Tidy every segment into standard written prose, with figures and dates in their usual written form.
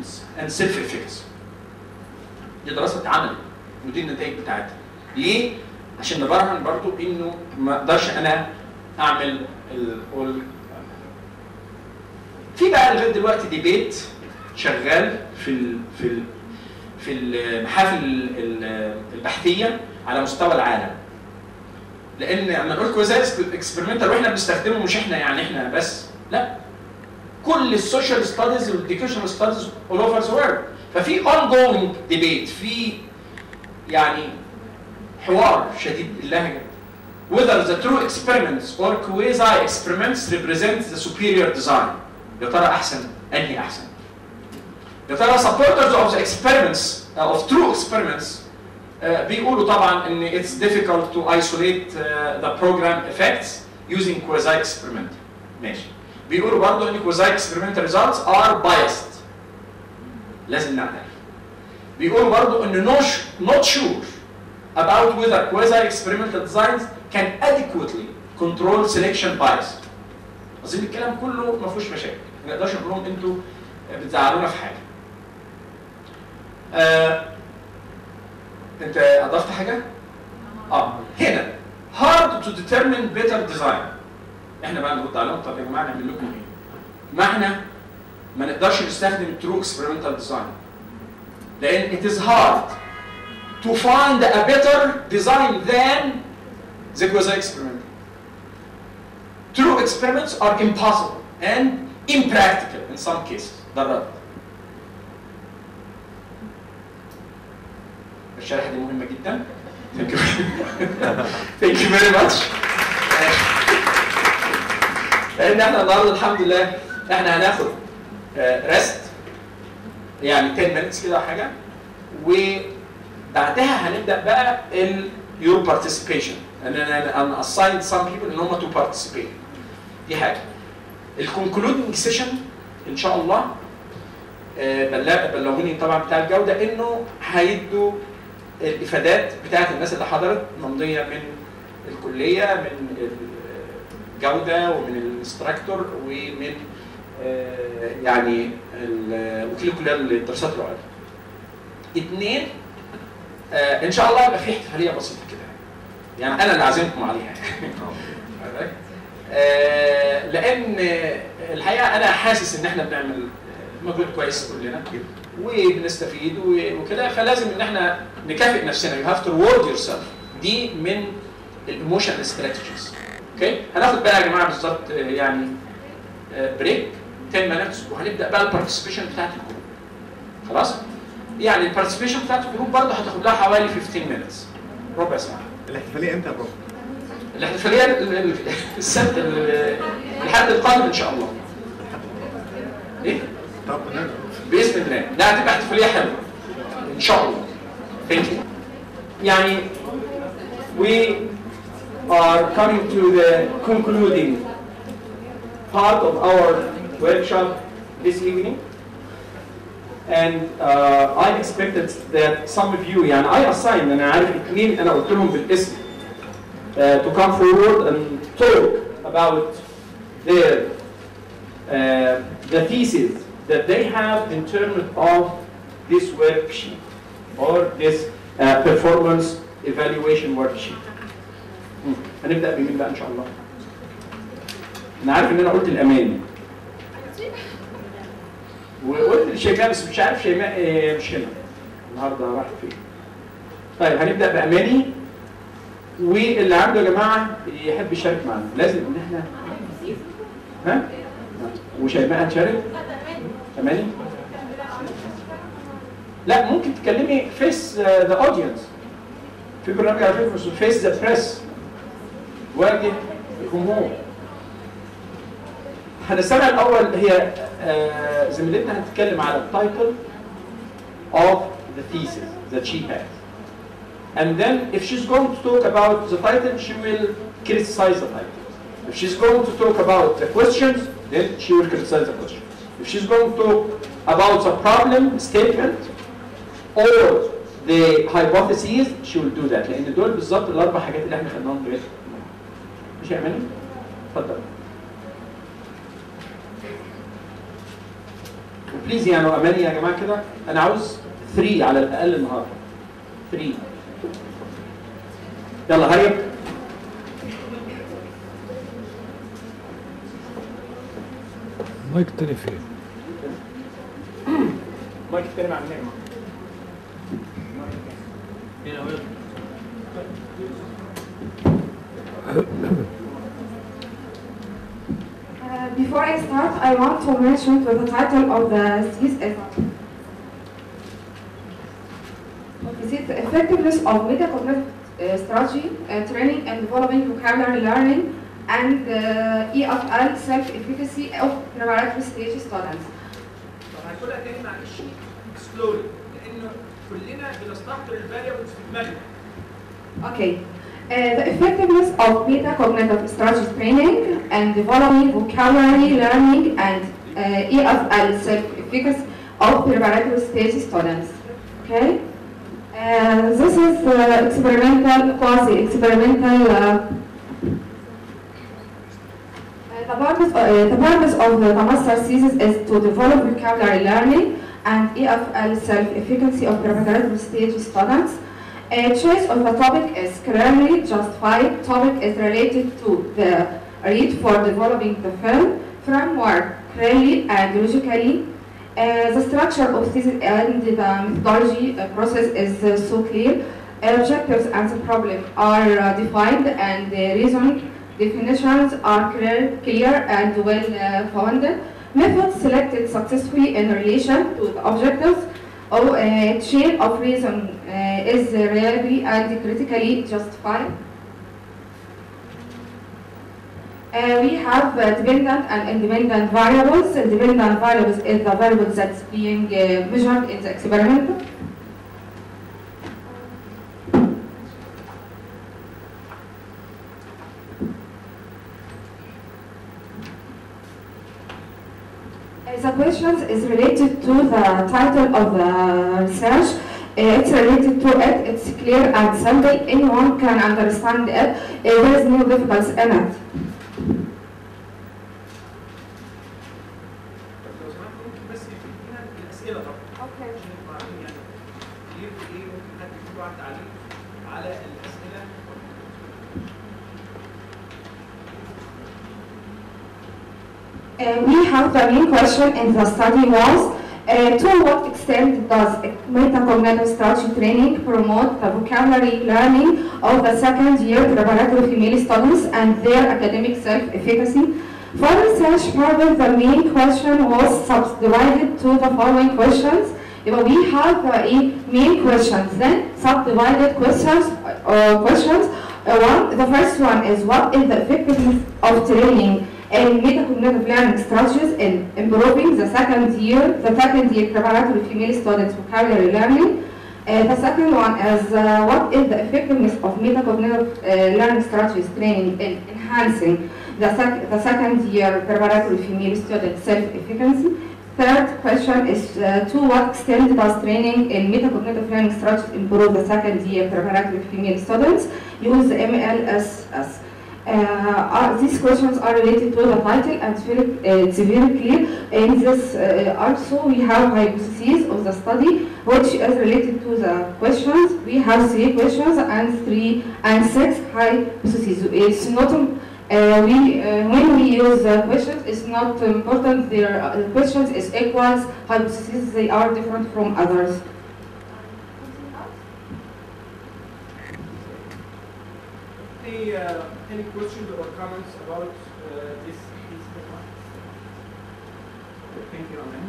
mechanisms and self-efficacy. دي دراسه اتعملت ودي النتائج بتاعتها. ليه؟ عشان نبرهن برضو انه ما اقدرش انا اعمل في بقى لغايه دلوقتي ديبيت شغال في المحافل البحثيه على مستوى العالم. لان لما نقول كويزاي اكسبيرمنتال واحنا بنستخدمه مش احنا يعني احنا بس، لا، كل السوشيال ستاديز والاديوكيشنال ستاديز اول اوفر ذا وورلد. ففي ongoing ديبيت، في يعني حوار شديد اللهجه whether the true experiments or quasi experiments represent the superior design. يا ترى احسن انهي احسن؟ يا ترى supporters of the experiments of true experiments بيقولوا طبعا ان it's difficult to isolate the program effects using quasi experimental. ماشي. بيقولوا برضه ان quasi experimental results are biased. لازم نعترف. بيقولوا برضه ان not sure about whether quasi experimental designs can adequately control selection bias. اظن الكلام كله ما فيهوش مشاكل، ما نقدرش نقول لهم انتوا بتزعلونا في حاجه. انت اضفت حاجه؟ هنا hard to determine better design. احنا بقى نرد عليهم، طب يا جماعه نعمل لكم ايه؟ ما احنا ما نقدرش نستخدم true experimental design لان it is hard to find a better design than the quasi experimental. True experiments are impossible and impractical in some cases. ده الرد. الشريحة دي مهمة جدا. Thank you. Thank you very much. لأن احنا النهارده الحمد لله احنا هناخد ريست يعني 10 minutes كده حاجة، وبعدها هنبدأ بقى your participation. أنا assigned some people إن هم to participate. دي حاجة. الكونكلودنج سيشن إن شاء الله بلغوني طبعا بتاع الجودة إنه هيدوا الإفادات بتاعت الناس اللي حضرت ممضية من الكلية، من الجودة ومن الانستراكتور ومن يعني وكيل الكلية للدراسات العليا. 2 إن شاء الله يبقى في احتفالية بسيطة كده. يعني أنا اللي عازمكم عليها. لأن الحقيقة أنا حاسس إن إحنا بنعمل مجهود كويس كلنا وبنستفيد وكده، فلازم إن إحنا نكافئ نفسنا. You have to reward yourself. دي من الإيموشنال استراتيجيز. أوكي؟ هناخد بقى يا جماعة بالظبط يعني بريك 10 minutes وهنبدأ بقى البارتيسيبيشن بتاعت الجروب. خلاص؟ يعني البارتيسيبيشن بتاعت الجروب برضه هتاخد لها حوالي 15 minutes. ربع ساعة. الاحتفالية امتى يا بروف؟ الاحتفالية السبت الحد القادم ان شاء الله. ايه؟ طب بإذن الله. لا هتبقى احتفالية حلوة. ان شاء الله. Thank you. يعني we are coming to the concluding part of our workshop this evening. And I expected that some of you, يعني I assigned, أنا عارف 2 أنا قلت لهم بالاسم to come forward and talk about the thesis that they have in terms of this worksheet or this performance evaluation worksheet. هنبدأ بمين بقى إن شاء الله؟ أنا عارف إن أنا قلت الأماني. وقلت لشيماء بس مش عارف شيماء مش هنا النهارده راحت فين. طيب هنبدا باماني، واللي عنده يا جماعه يحب يشارك معانا لازم ان احنا ها وشيماء هتشارك. اماني لا ممكن تكلمي فيس ذا اودينس في برنامج على فكره اسمه فيس ذا بريس، واجه الجمهور. هنستمع الاول هي زميلتنا هتتكلم على التايتل of the thesis that she has, and then if she's going to talk about the title she will criticize the title. If she's going to talk about the questions then she will criticize the questions. If she's going to talk about the problem statement or the hypotheses she will do that. لان دول بالظبط الاربع حاجات اللي احنا خدناهم دلوقتي. مش يا اماني؟ اتفضل. بليز يعني اماني يا جماعه كده، انا عاوز 3 على الاقل النهارده. 3 يلا هرب. مايك التاني فين؟ مايك التاني مع النعمه. Before I start, I want to mention the title of the thesis. This is the effectiveness of metacognitive strategy, training and developing vocabulary learning, and EFL self-efficacy of preparatory stage students. طب هنقولها تاني معلش سلولي لانه كلنا بنستحضر الفاريبلز في دماغنا. Okay. The effectiveness of metacognitive strategy training and developing vocabulary learning and EFL self-efficacy of preparatory stage students. Okay. This is experimental, quasi-experimental. The purpose of the master thesis is to develop vocabulary learning and EFL self-efficacy of preparatory stage students. Choice of the topic is clearly justified. Topic is related to the read for developing the film. Framework clearly and logically. The structure of thesis and the methodology process is so clear. Objectives and the problem are defined and the reason definitions are clear and well founded. Method selected successfully in relation to the objectives. Chain of reason is reliably and critically justified. We have dependent and independent variables. Dependent variables is the variables that's being measured in the experiment. The questions is related to the title of the research. It's related to it. It's clear and simple. Anyone can understand it. There is no difficulty in it. لو سمحت ممكن بس يدينا الاسئله طبعا. Okay. عشان نبقى عارفين يعني ليه وايه ممكن حد يكتب له تعليق على الاسئله. We have the main question in the study was, to what extent does metacognitive strategy training promote the vocabulary learning of the second year preparatory female students and their academic self-efficacy? For research purpose, the main question was subdivided to the following questions. We have main questions, then subdivided questions. The first one is, what is the effectiveness of training and metacognitive learning strategies in improving the second year preparatory female students vocabulary learning. The second one is, what is the effectiveness of metacognitive learning strategies training in enhancing the second year preparatory female student self-efficacy. Third question is, to what extent does training in metacognitive learning strategies improve the second year preparatory female students? Use the MLSS. These questions are related to the title and it's very clear. In this also we have hypotheses of the study which is related to the questions. We have 3 questions and 6 hypotheses. It's not when we use questions, it's not important. Their questions is equals hypotheses. They are different from others. Any questions or comments about this? Thank you, Amen.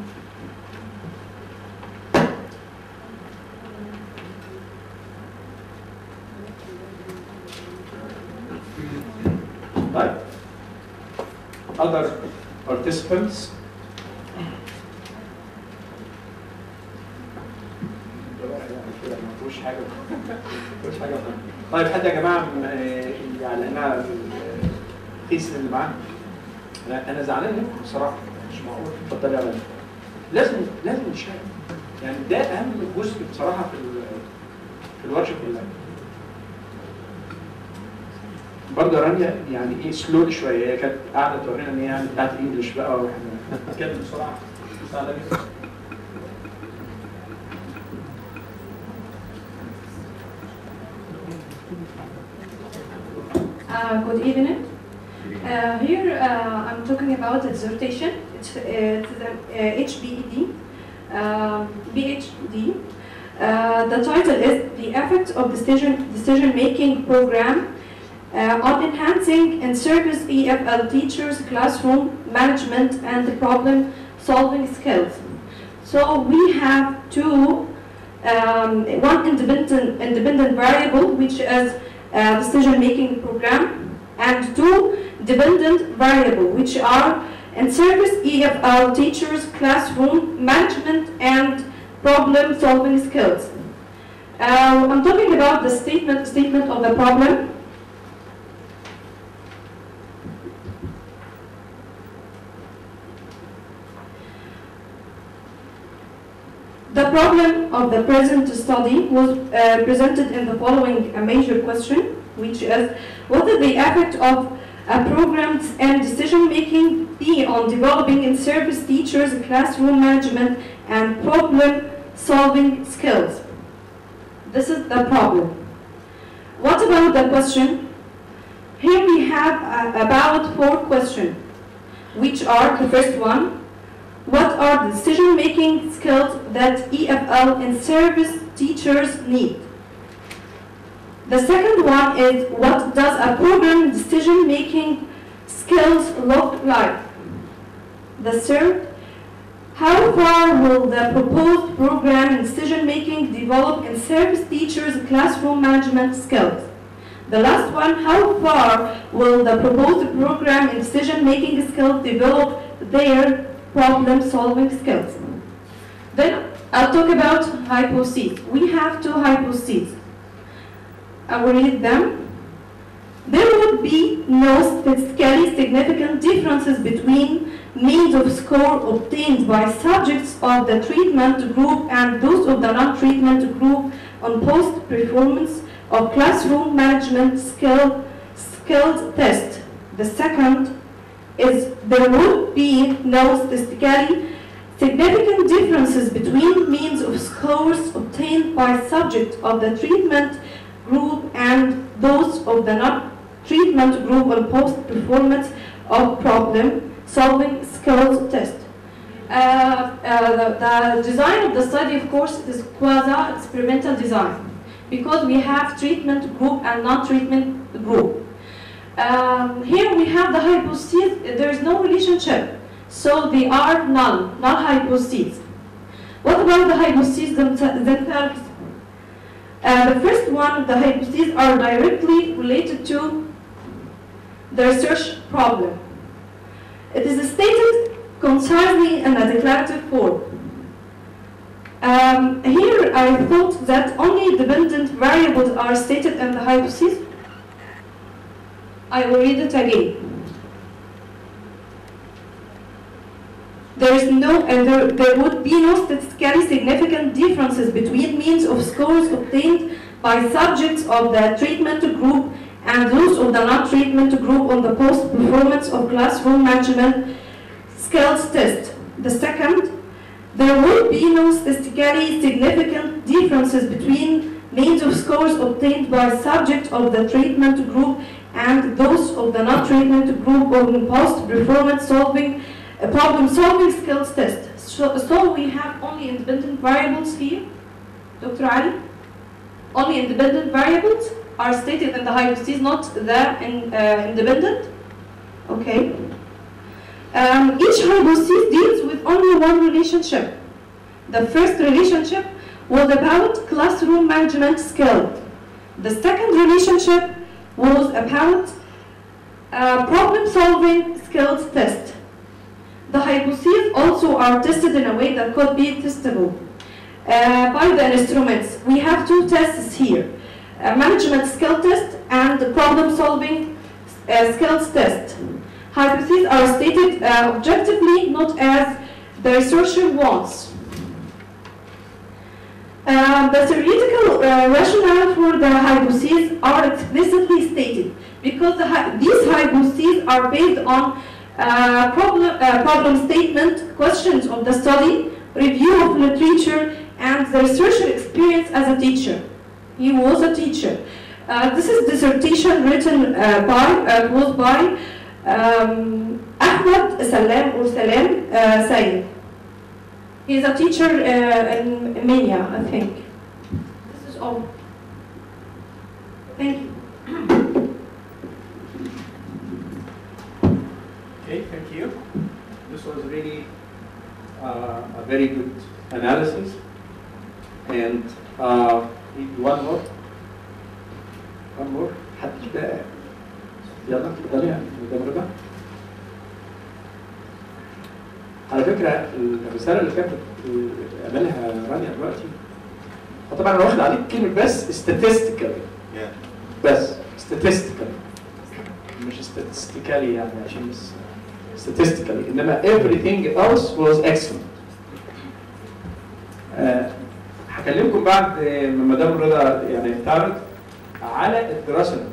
طيب. Other participants. ما فيهوش حاجه. طيب حد يا جماعه يعني انا الكيس اللي معانا انا زعلان منكم بصراحه، مش معقول. اتفضل يا بني. لازم نشارك، يعني ده اهم جزء بصراحه في الورشه كلها. برضه رانيا يعني ايه سلو شويه، هي كانت قاعده تورينا ان هي يعني بتاعت انجلش بقى واحنا بنتكلم بسرعه. Good evening. Here I'm talking about a dissertation. It's an HBED, PhD. The title is The Effect of Decision-Making Program on Enhancing and Service EFL Teachers' Classroom Management and Problem-Solving Skills. So we have two, one independent variable, which is decision-making program, and two dependent variable, which are in service EFL teachers, classroom management, and problem-solving skills. I'm talking about the statement of the problem. The problem of the present study was presented in the following major question, which is, what is the effect of programs and decision-making be on developing and service teachers, classroom management, and problem-solving skills? This is the problem. What about the question? Here we have about 4 questions, which are the first one, what are the decision-making skills that EFL and service teachers need? The second one is, what does a program decision-making skills look like? The third, how far will the proposed program and decision-making develop in service teachers' classroom management skills? The last one, how far will the proposed program and decision-making skills develop their problem-solving skills? Then I'll talk about hypotheses. We have 2 hypotheses. I will read them. There would be no statistically significant differences between means of score obtained by subjects of the treatment group and those of the non-treatment group on post-performance of classroom management skills test. The second is, there would be no statistically significant differences between means of scores obtained by subjects of the treatment group and those of the non-treatment group on post-performance of problem-solving skills test. The design of the study, of course, is quasi-experimental design, because we have treatment group and non-treatment group. Here we have the hypothesis, there is no relationship, so they are null hypotheses. What about the hypotheses themselves? The first one, the hypotheses are directly related to the research problem. It is stated concisely in a declarative form. Here I thought that only dependent variables are stated in the hypothesis. I will read it again. There would be no statistically significant differences between means of scores obtained by subjects of the treatment group and those of the non-treatment group on the post-performance of classroom management skills test. The second, there would be no statistically significant differences between means of scores obtained by subjects of the treatment group and those of the non-treatment group on post-performance problem-solving skills test. So we have only independent variables here, Dr. Ali. Only independent variables are stated in the hypothesis, not the independent. Okay. Each hypothesis deals with only one relationship. The first relationship was about classroom management skill. The second relationship was about problem-solving skills test. The hypotheses also are tested in a way that could be testable by the instruments. We have 2 tests here, management skill test and the problem-solving skills test. Hypotheses are stated objectively, not as the researcher wants. The theoretical rationale for the hypotheses are explicitly stated because these hypotheses are based on problem statement, questions of the study, review of literature, and the researcher experience as a teacher. He was a teacher. This is dissertation written was by Ahmed Salam or Salam Sayed. He's a teacher in Mania, I think. This is all. Thank you. Okay, thank you. This was really a very good analysis. And one more. حد بقى يلا اتفضلي يا مدام رضا. على فكره الرساله اللي كانت عملها رانيا دلوقتي طبعا انا واخد عليك كلمه بس statistically بس statistically مش statistically يعني عشان بس statistically انما everything else was excellent. هكلمكم بعد ما مدام رضا يعني تعرض على الدراسه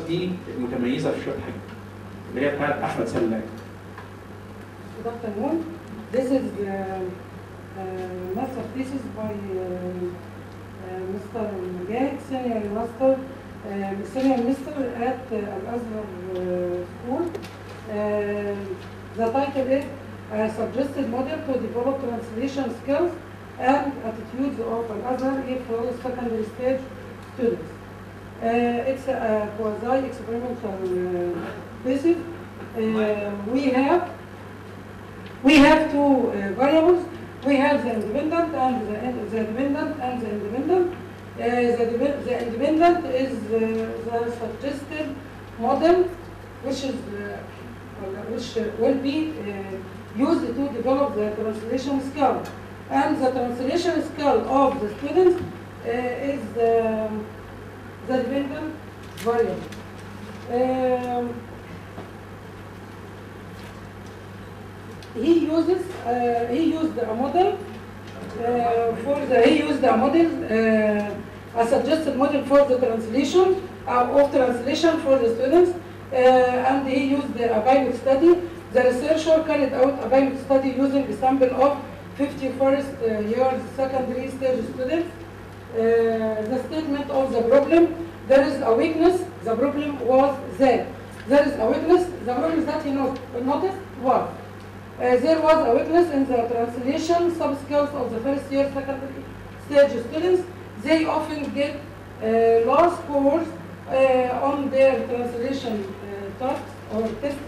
دي متميزه في شويه حاجات اللي هي بتاعت احمد سلام. Good afternoon. This is the master thesis by Mr. Mujahid, senior master at Al-Azhar School. The title is Suggested Model to Develop Translation Skills and Attitudes of Al-Azhar for Secondary Stage Students. It's a quasi experimental thesis. We have two variables. We have the independent and the independent and the independent. The independent is the suggested model, which will be used to develop the translation skill. And the translation skill of the students is the dependent variable. He used a model a suggested model for the translation of translation for the students, and he used a pilot study. The researcher carried out a pilot study using a sample of 51st year secondary stage students. The statement of the problem: there is a weakness. The problem was that there is a weakness. The problem that he noticed was. There was a weakness in the translation sub-skills of the first year secondary stage students. They often get low scores on their translation tasks or tests.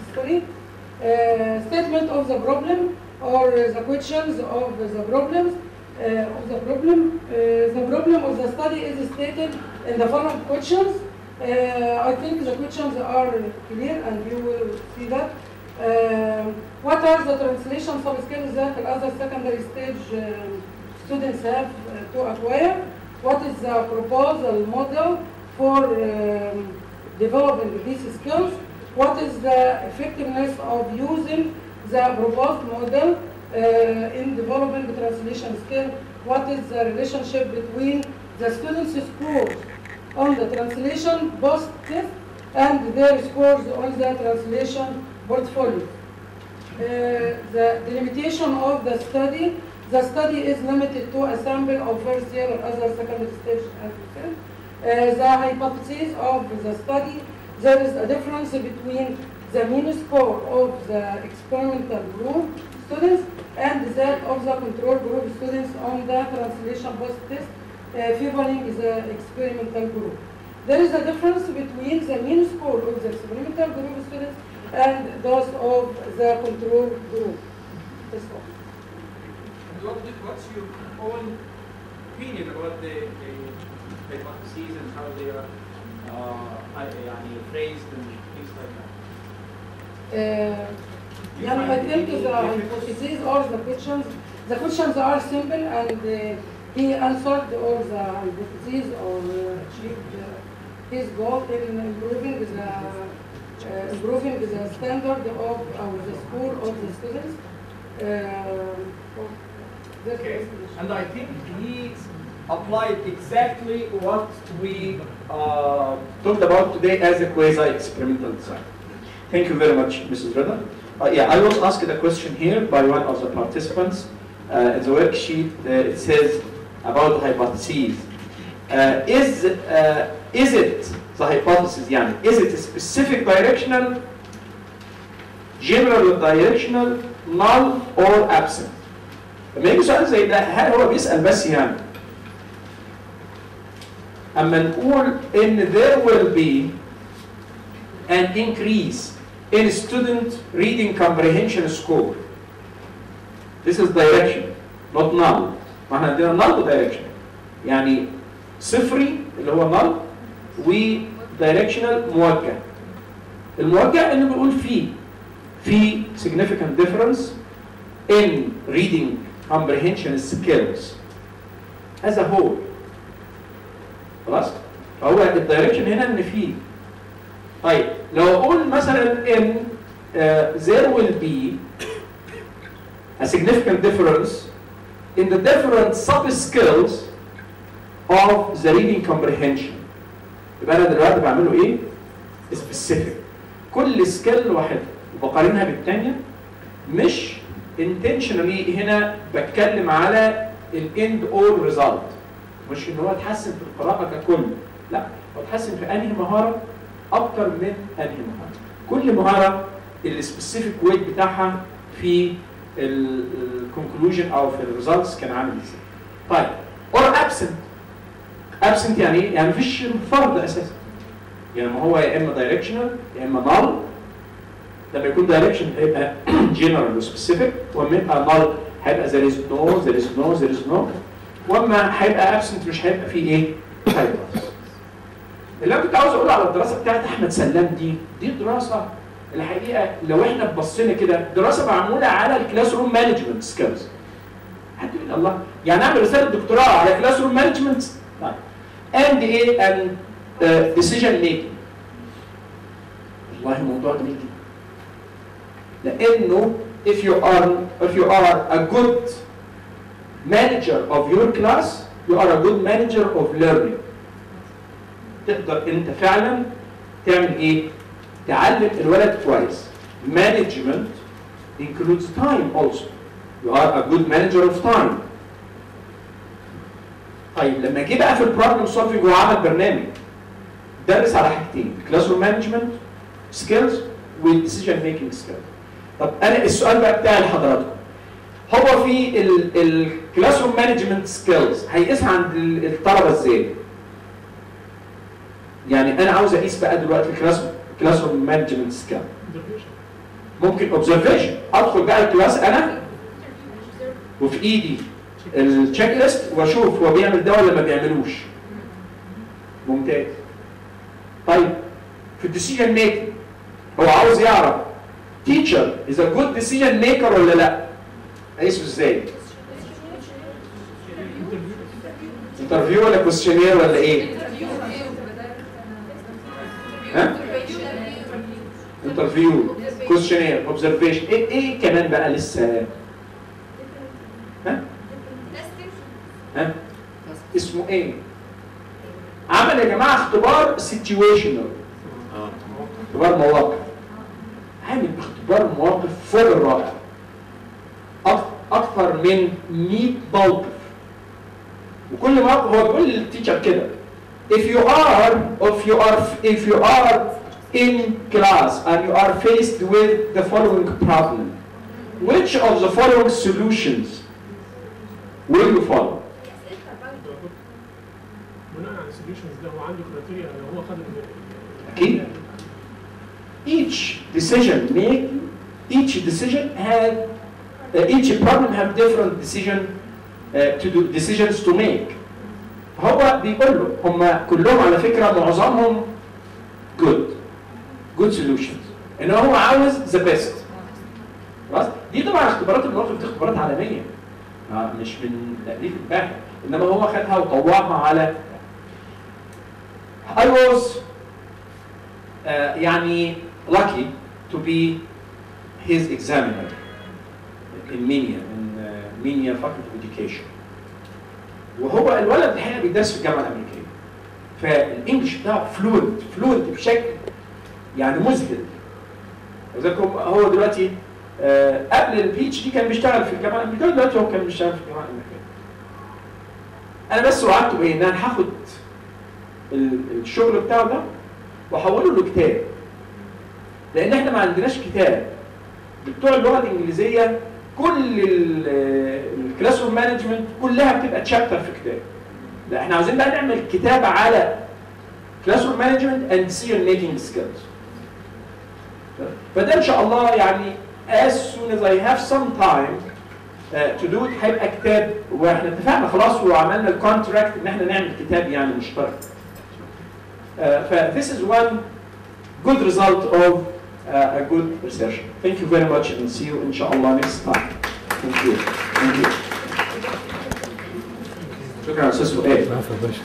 Statement of the problem or the questions of the problems the problem of the study is stated in the following questions. I think the questions are clear and you will see that. What are the translation sub-skills that other secondary stage students have to acquire? What is the proposal model for developing these skills? What is the effectiveness of using the proposed model in developing the translation skill? What is the relationship between the students' scores on the translation post test and their scores on the translation portfolio? The delimitation of the study is limited to a sample of first year or other secondary stage. The hypothesis of the study: there is a difference between the mean score of the experimental group students and that of the control group students on the translation post test, favoring the experimental group. There is a difference between the mean score of the experimental group students and those of the control group. That's all. What's your own opinion about the hypotheses and how they are phrased and things like that? I think the hypotheses or the questions are simple and he answered all the hypotheses or achieved his goal in improving the standard of the school of the students. Okay. And I think he applied exactly what we talked about today as a quasi-experimental design. Thank you very much, Mrs. Reda. Yeah, I was asked a question here by one of the participants. In the worksheet, it says about the hypotheses. is it the hypothesis يعني is it specific directional, general directional, null or absent. لما يجي سؤال زي ده هل هو بيسأل بس يعني أما نقول إن there will be an increase in student reading comprehension score. This is direction, not null. ما احنا عندنا null و direction. يعني صفري اللي هو null و directional موجه. الموجه إنه بيقول في significant difference in reading comprehension skills as a whole. خلاص؟ فهو الدايركشن هنا ان في. طيب لو اقول مثلا ان there will be a significant difference in the different sub skills of the reading comprehension. يبقى انا دلوقتي بعمله ايه؟ specific. كل سكيل لوحدها وبقارنها بالثانيه، مش intentionally هنا بتكلم على الاند اول ريزلت. مش ان هو اتحسن في القراءه ككل، لا هو اتحسن في انهي مهاره اكتر من انهي مهاره. كل مهاره السبيسيفيك ويت بتاعها في الكونكلوجن او في الريزلتس كان عامل ازاي. طيب اور ابسنت يعني ايه؟ يعني مفيش فرض اساسا. يعني ما هو يا اما دايركشنال يا اما نال. لما يكون دايركشن هيبقى جنرال وسبيسيفيك، واما يبقى نال هيبقى there is no. واما هيبقى ابسنت مش هيبقى فيه ايه؟ هايبوثيسيس. اللي انا كنت عاوز اقوله على الدراسه بتاعت احمد سلام دي دراسه الحقيقه لو احنا بصينا كده دراسه معموله على الكلاس روم مانجمنت سكيلز. حد يقول الله يعني اعمل رساله دكتوراه على كلاس روم مانجمنت؟ طيب اند ايه؟ اند ديسيجن ميكنج. والله موضوع جميل جدا. لانه if you are a good manager of your class, you are a good manager of learning. تقدر انت فعلا تعمل ايه؟ تعلم الولد كويس. Management includes time also. You are a good manager of time. طيب لما جه بقى في البروبلم سولفنج وعمل برنامج درس على حاجتين، كلاس روم مانجمنت سكيلز والديسيجن ميكنج سكيلز. طب انا السؤال بقى بتاعي لحضراتكم، هو في الكلاس روم مانجمنت سكيلز هيقيسها عند الطلبه ازاي؟ يعني انا عاوز اقيس بقى دلوقتي الكلاس روم مانجمنت سكيل. ممكن اوبزرفيشن، ادخل بقى الكلاس انا وفي ايدي التشيك ليست واشوف هو بيعمل ده ولا ما بيعملوش. ممتاز. طيب في الديسيجن ميكنج هو عاوز يعرف تيتشر از ا جود ديسيجن ميكر ولا لا؟ اقيسه ازاي؟ انترفيو ولا كويستشنير ولا ايه؟ ها؟ انترفيو، كويستشنير، اوبزرفيشن، ايه كمان بقى لسه؟ ها؟ اسمه ايه؟ عمل يا جماعه اختبار سيتويشنال. اختبار مواقف. عامل اختبار مواقف فوق الرائع. اكثر من 100 موقف. وكل موقف هو بيقول للتيتشر كده if you are in class and you are faced with the following problem, which of the following solutions will you follow? بناء على السوليوشنز ده هو عنده كرايتيريا لو هو خد اكيد. each problem have different decisions to make. هو بيقول له هم كلهم على فكره معظمهم good solutions، ان هو عاوز the best. خلاص؟ دي طبعا اختبارات المواقف دي اختبارات عالميه مش من تأليف الباحث، انما هو خدها وطوعها على I was يعني lucky to be his examiner in Minya Faculty of Education. وهو الولد الحقيقه بيدرس في الجامعه الامريكيه. فالانجلش بتاعه فلوينت بشكل يعني مذهل. لذلك هو دلوقتي قبل البي اتش دي كان بيشتغل في الجامعه الامريكيه، دلوقتي هو كان بيشتغل في الجامعه الامريكيه. انا بس وعدته بايه؟ ان انا هاخد الشغل بتاعه ده واحوله لكتاب. لان احنا ما عندناش كتاب. بتوع اللغه الانجليزيه كل الكلاس روم مانجمنت كلها بتبقى تشابتر في كتاب. لا احنا عاوزين بقى نعمل كتاب على كلاس روم مانجمنت اند decision making skills. فده ان شاء الله يعني as soon as I have some time to do it هيبقى كتاب، واحنا اتفقنا خلاص وعملنا الكونتراكت ان احنا نعمل كتاب يعني مشترك. ف this is one good result of a good research. Thank you very much and see you inshallah next time. Thank you. Thank you. شكرا يا استاذ فؤاد. عفوا يا باشا.